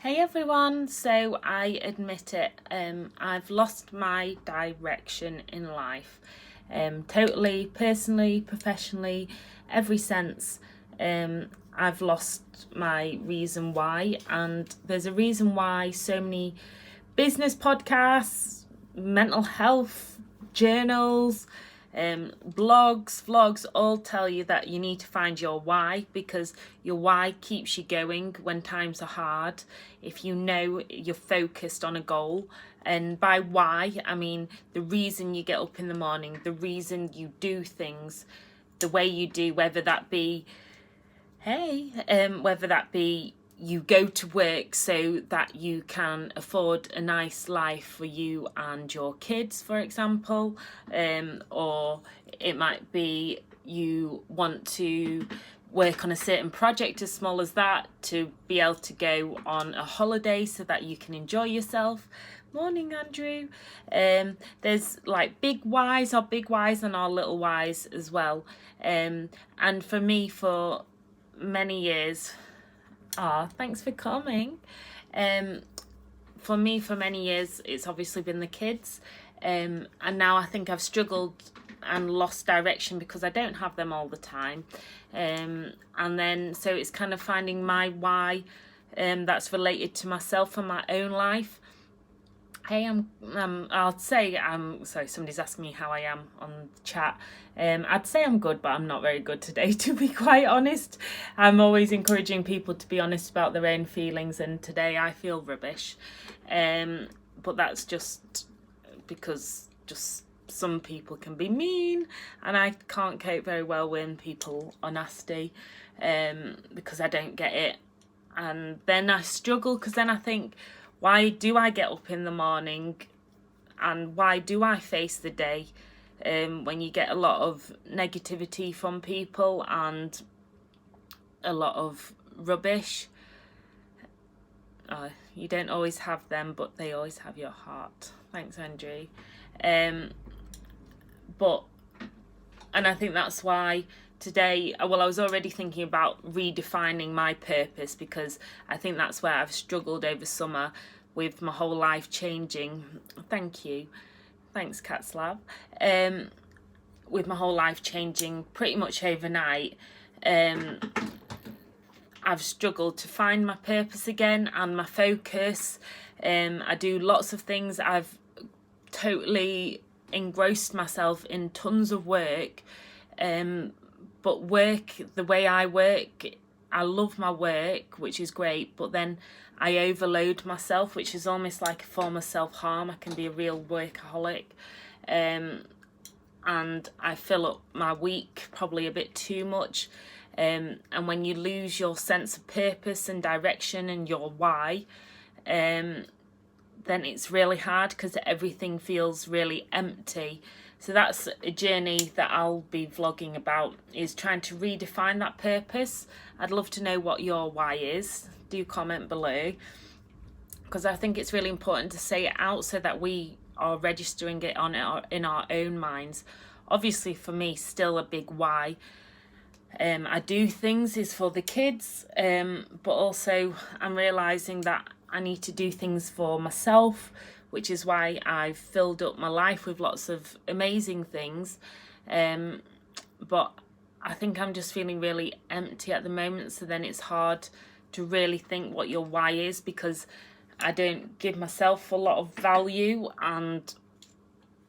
Hey everyone, so I admit it, I've lost my direction in life, totally, personally, professionally, every sense. I've lost my reason why, and there's a reason why so many business podcasts, mental health journals, blogs, vlogs all tell you that you need to find your why, because your why keeps you going when times are hard. If you know you're focused on a goal, and by why I mean the reason you get up in the morning, the reason you do things the way you do, whether that be whether that be you go to work so that you can afford a nice life for you and your kids, for example, or it might be you want to work on a certain project as small as that to be able to go on a holiday so that you can enjoy yourself. Morning, Andrew. There's like big whys or big whys and our little whys as well. And for me, for many years, thanks for coming. For me, for many years, it's obviously been the kids. And now I think I've struggled and lost direction because I don't have them all the time. And then, so it's kind of finding my why that's related to myself and my own life. Hey, I'll say sorry, somebody's asking me how I am on the chat. I'd say I'm good, but I'm not very good today, to be quite honest. I'm always encouraging people to be honest about their own feelings, and today I feel rubbish. But that's just because just some people can be mean, and I can't cope very well when people are nasty, because I don't get it. And then I struggle because then I think, why do I get up in the morning and why do I face the day when you get a lot of negativity from people and a lot of rubbish? You don't always have them, but they always have your heart. Thanks, Andrew. And I think that's why today, I was already thinking about redefining my purpose, because I think that's where I've struggled over summer with my whole life changing. Thank you. Thanks, Catslab. With my whole life changing pretty much overnight, I've struggled to find my purpose again and my focus. I do lots of things. I've totally engrossed myself in tons of work. But work, the way I work, I love my work, which is great, but then I overload myself, which is almost like a form of self-harm. I can be a real workaholic, and I fill up my week probably a bit too much. And when you lose your sense of purpose and direction and your why, then it's really hard because everything feels really empty. So that's a journey that I'll be vlogging about, is trying to redefine that purpose. I'd love to know what your why is. Do comment below, because I think it's really important to say it out so that we are registering it in our own minds. Obviously for me, still a big why. I do things is for the kids, but also I'm realising that I need to do things for myself, which is why I've filled up my life with lots of amazing things. But I think I'm just feeling really empty at the moment, so then it's hard to really think what your why is, because I don't give myself a lot of value, and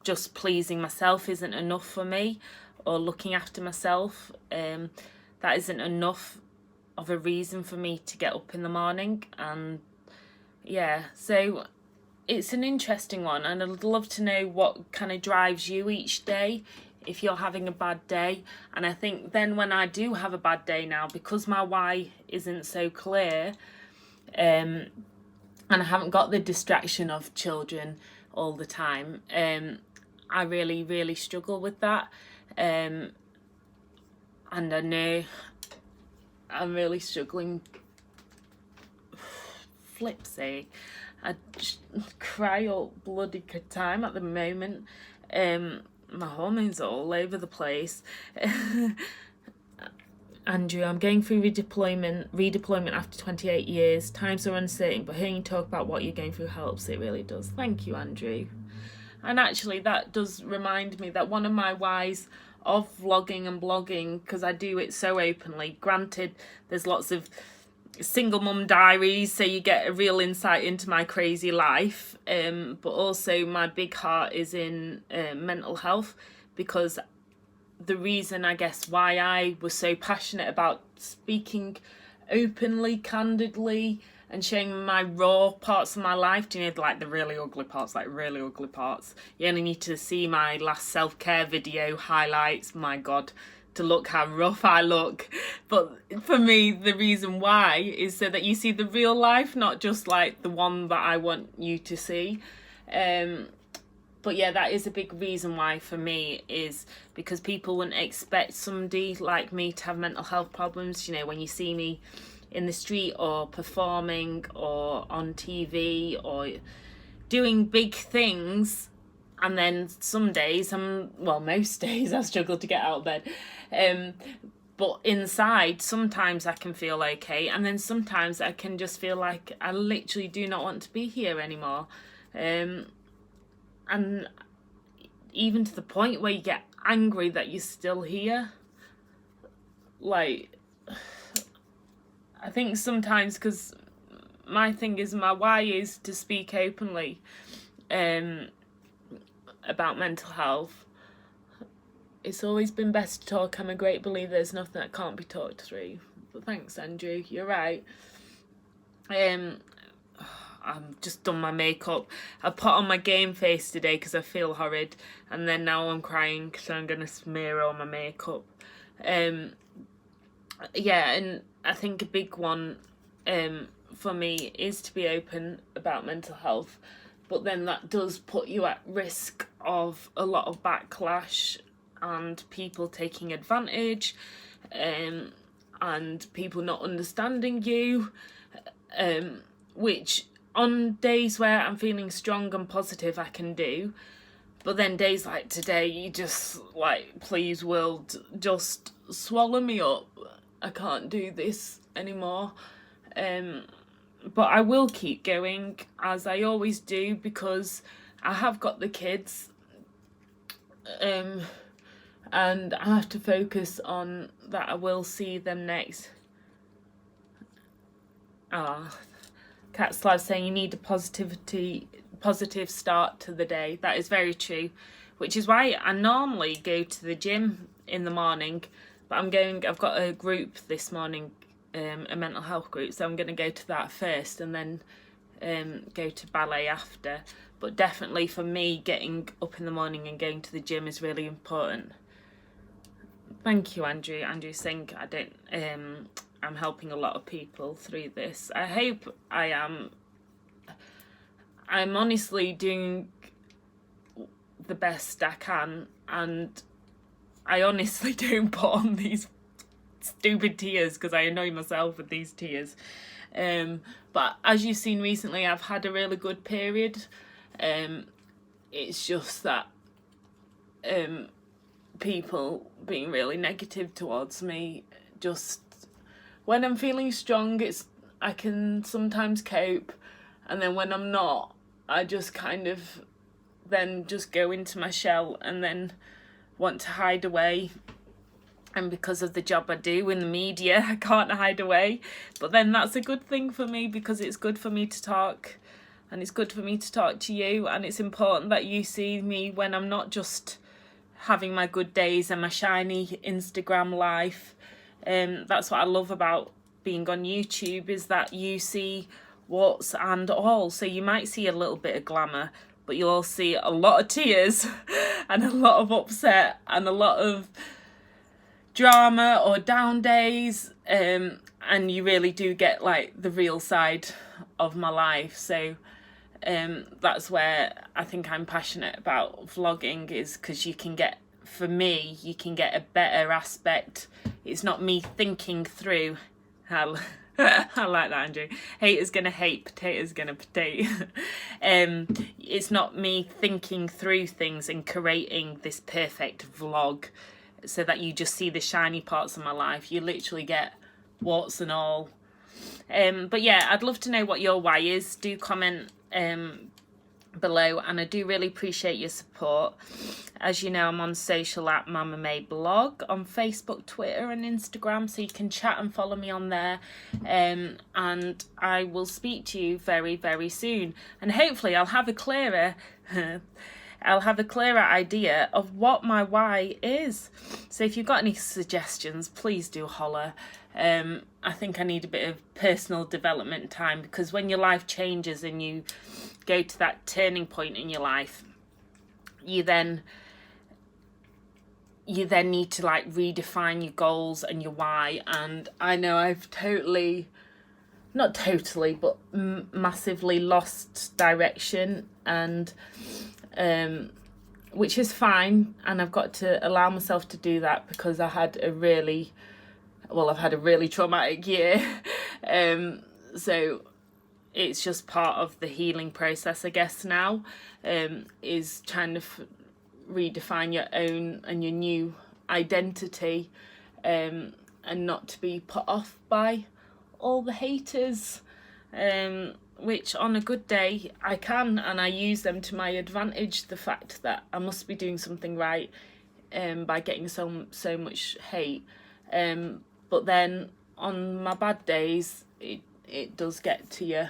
just pleasing myself isn't enough for me, or looking after myself. That isn't enough of a reason for me to get up in the morning. And yeah, so it's an interesting one, and I'd love to know what kind of drives you each day if you're having a bad day. And I think then when I do have a bad day now, because my why isn't so clear, and I haven't got the distraction of children all the time, I really, really struggle with that. And I know I'm really struggling. Flipsy. I just cry all bloody good time at the moment. My hormones are all over the place. Andrew, I'm going through redeployment after 28 years. Times are uncertain, but hearing you talk about what you're going through helps. It really does. Thank you, Andrew. And actually, that does remind me that one of my whys of vlogging and blogging, because I do it so openly, granted, there's lots of single mum diaries, so you get a real insight into my crazy life, but also my big heart is in mental health, because the reason, I guess, why I was so passionate about speaking openly, candidly, and showing my raw parts of my life. Do you know, like the really ugly parts, You only need to see my last self-care video highlights. My God, to look how rough I look. But for me, the reason why is so that you see the real life, not just like the one that I want you to see. But yeah, that is a big reason why for me, is because people wouldn't expect somebody like me to have mental health problems. You know, when you see me in the street or performing or on TV or doing big things, and then some days most days I struggle to get out of bed. But inside, sometimes I can feel okay, and then sometimes I can just feel like I literally do not want to be here anymore. And even to the point where you get angry that you're still here. Like, I think sometimes, because my thing is, my why is to speak openly about mental health. It's always been best to talk. I'm a great believer there's nothing that can't be talked through. But thanks, Andrew. You're right. I've just done my makeup. I put on my game face today because I feel horrid, and then now I'm crying, so I'm gonna smear all my makeup. Yeah, and I think a big one for me is to be open about mental health, but then that does put you at risk of a lot of backlash and people taking advantage, and people not understanding you, which on days where I'm feeling strong and positive I can do, but then days like today, you just like, please world, just swallow me up. I can't do this anymore. But I will keep going, as I always do, because I have got the kids, and I have to focus on that. I will see them next. Cat Slav saying you need a positive start to the day. That is very true, which is why I normally go to the gym in the morning, but I've got a group this morning, a mental health group, so I'm going to go to that first and then go to ballet after. But definitely for me, getting up in the morning and going to the gym is really important. Thank you, Andrew. Andrew saying I'm helping a lot of people through this. I hope I am. I'm honestly doing the best I can, and I honestly don't put on these stupid tears because I annoy myself with these tears. But as you've seen recently, I've had a really good period. It's just that people being really negative towards me. Just when I'm feeling strong, I can sometimes cope, and then when I'm not, I just kind of then just go into my shell and then want to hide away. And because of the job I do in the media, I can't hide away. But then that's a good thing for me, because it's good for me to talk, and it's good for me to talk to you, and it's important that you see me when I'm not just having my good days and my shiny Instagram life. That's what I love about being on YouTube, is that you see warts and all. So you might see a little bit of glamour, but you'll all see a lot of tears and a lot of upset and a lot of drama or down days, and you really do get like the real side of my life. So that's where I think I'm passionate about vlogging, is because you can get a better aspect. It's not me thinking through how I like that, Andrew. Haters gonna hate, potatoes gonna potato. It's not me thinking through things and creating this perfect vlog. so that you just see the shiny parts of my life. You literally get warts and all. But yeah, I'd love to know what your why is. Do comment below, and I do really appreciate your support. As you know, I'm on social at Mama May Blog on Facebook, Twitter and Instagram, so you can chat and follow me on there. And I will speak to you very, very soon, and hopefully I'll have a clearer idea of what my why is. So if you've got any suggestions, please do holler. I think I need a bit of personal development time, because when your life changes and you go to that turning point in your life, you then need to like redefine your goals and your why. And I know I've not totally, but massively lost direction, and which is fine, and I've got to allow myself to do that, because I've had a really traumatic year. So it's just part of the healing process, I guess, now, is trying to redefine your own and your new identity, and not to be put off by all the haters, which on a good day I can, and I use them to my advantage. The fact that I must be doing something right by getting so much hate, but then on my bad days it does get to you.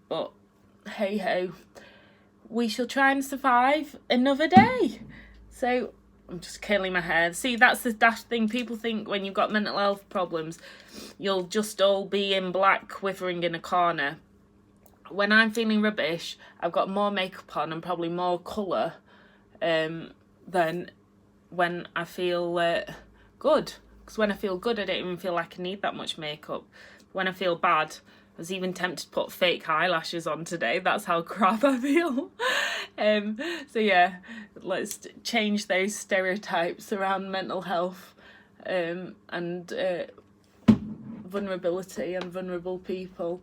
But hey ho, we shall try and survive another day. So I'm just curling my hair. See, that's the daft thing. People think when you've got mental health problems, you'll just all be in black, quivering in a corner. When I'm feeling rubbish, I've got more makeup on and probably more colour than when I feel good. Because when I feel good, I don't even feel like I need that much makeup. When I feel bad, I was even tempted to put fake eyelashes on today. That's how crap I feel. So yeah, let's change those stereotypes around mental health and vulnerability and vulnerable people.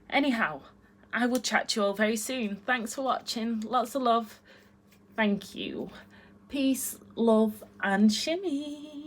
Anyhow, I will chat to you all very soon. Thanks for watching. Lots of love. Thank you. Peace, love and shimmy.